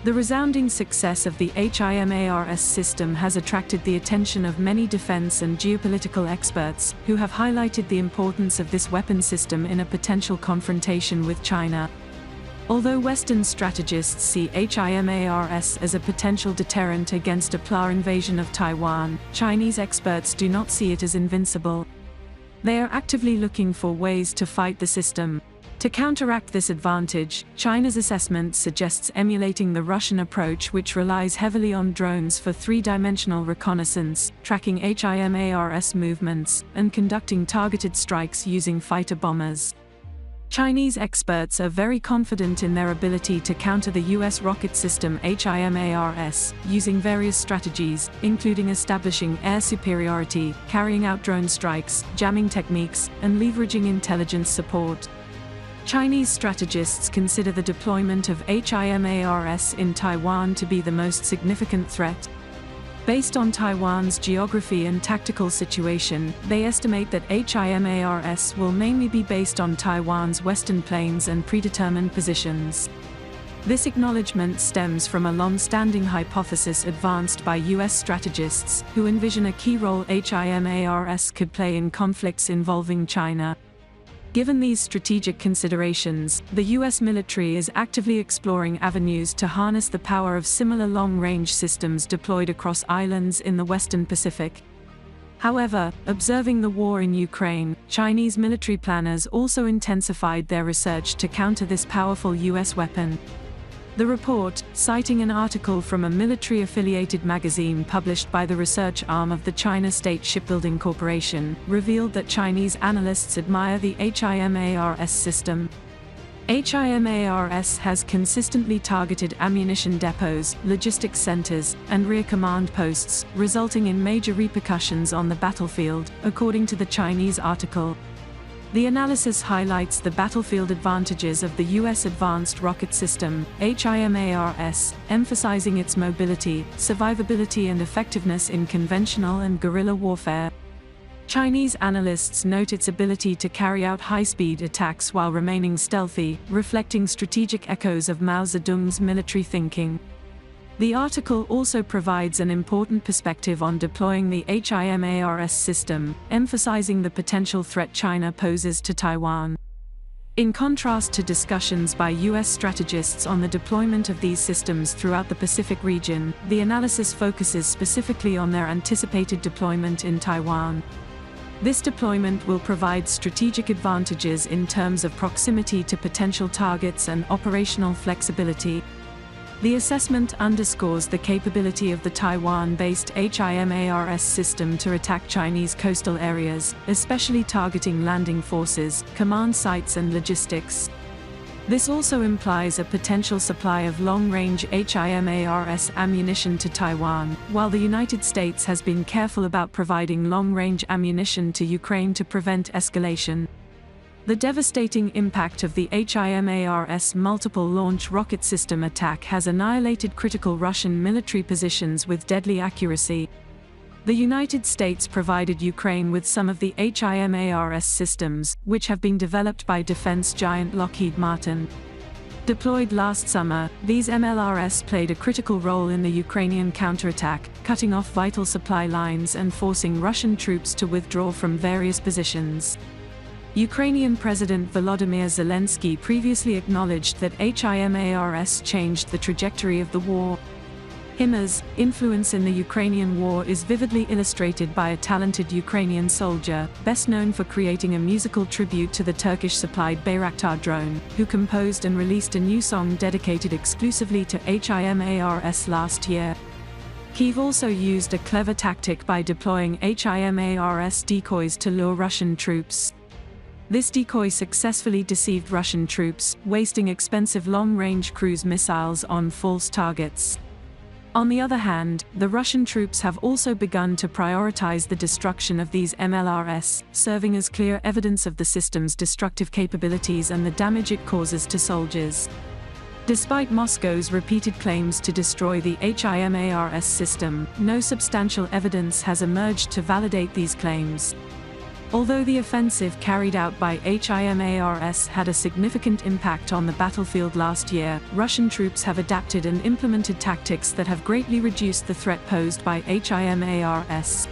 The resounding success of the HIMARS system has attracted the attention of many defense and geopolitical experts, who have highlighted the importance of this weapon system in a potential confrontation with China. Although Western strategists see HIMARS as a potential deterrent against a PLA invasion of Taiwan, Chinese experts do not see it as invincible. They are actively looking for ways to fight the system. To counteract this advantage, China's assessment suggests emulating the Russian approach, which relies heavily on drones for three-dimensional reconnaissance, tracking HIMARS movements, and conducting targeted strikes using fighter bombers. Chinese experts are very confident in their ability to counter the US rocket system HIMARS, using various strategies, including establishing air superiority, carrying out drone strikes, jamming techniques, and leveraging intelligence support. Chinese strategists consider the deployment of HIMARS in Taiwan to be the most significant threat. Based on Taiwan's geography and tactical situation, they estimate that HIMARS will mainly be based on Taiwan's western plains and predetermined positions. This acknowledgement stems from a long-standing hypothesis advanced by US strategists, who envision a key role HIMARS could play in conflicts involving China. Given these strategic considerations, the US military is actively exploring avenues to harness the power of similar long-range systems deployed across islands in the Western Pacific. However, observing the war in Ukraine, Chinese military planners also intensified their research to counter this powerful US weapon. The report, citing an article from a military-affiliated magazine published by the research arm of the China State Shipbuilding Corporation, revealed that Chinese analysts admire the HIMARS system. HIMARS has consistently targeted ammunition depots, logistics centers, and rear command posts, resulting in major repercussions on the battlefield, according to the Chinese article. The analysis highlights the battlefield advantages of the US advanced rocket system, HIMARS, emphasizing its mobility, survivability and effectiveness in conventional and guerrilla warfare. Chinese analysts note its ability to carry out high-speed attacks while remaining stealthy, reflecting strategic echoes of Mao Zedong's military thinking. The article also provides an important perspective on deploying the HIMARS system, emphasizing the potential threat China poses to Taiwan. In contrast to discussions by US strategists on the deployment of these systems throughout the Pacific region, the analysis focuses specifically on their anticipated deployment in Taiwan. This deployment will provide strategic advantages in terms of proximity to potential targets and operational flexibility. The assessment underscores the capability of the Taiwan-based HIMARS system to attack Chinese coastal areas, especially targeting landing forces, command sites and logistics. This also implies a potential supply of long-range HIMARS ammunition to Taiwan, while the United States has been careful about providing long-range ammunition to Ukraine to prevent escalation. The devastating impact of the HIMARS multiple launch rocket system attack has annihilated critical Russian military positions with deadly accuracy. The United States provided Ukraine with some of the HIMARS systems, which have been developed by defense giant Lockheed Martin. Deployed last summer, these MLRS played a critical role in the Ukrainian counterattack, cutting off vital supply lines and forcing Russian troops to withdraw from various positions. Ukrainian President Volodymyr Zelensky previously acknowledged that HIMARS changed the trajectory of the war. HIMARS' influence in the Ukrainian war is vividly illustrated by a talented Ukrainian soldier, best known for creating a musical tribute to the Turkish-supplied Bayraktar drone, who composed and released a new song dedicated exclusively to HIMARS last year. Kyiv also used a clever tactic by deploying HIMARS decoys to lure Russian troops. This decoy successfully deceived Russian troops, wasting expensive long-range cruise missiles on false targets. On the other hand, the Russian troops have also begun to prioritize the destruction of these MLRS, serving as clear evidence of the system's destructive capabilities and the damage it causes to soldiers. Despite Moscow's repeated claims to destroy the HIMARS system, no substantial evidence has emerged to validate these claims. Although the offensive carried out by HIMARS had a significant impact on the battlefield last year, Russian troops have adapted and implemented tactics that have greatly reduced the threat posed by HIMARS.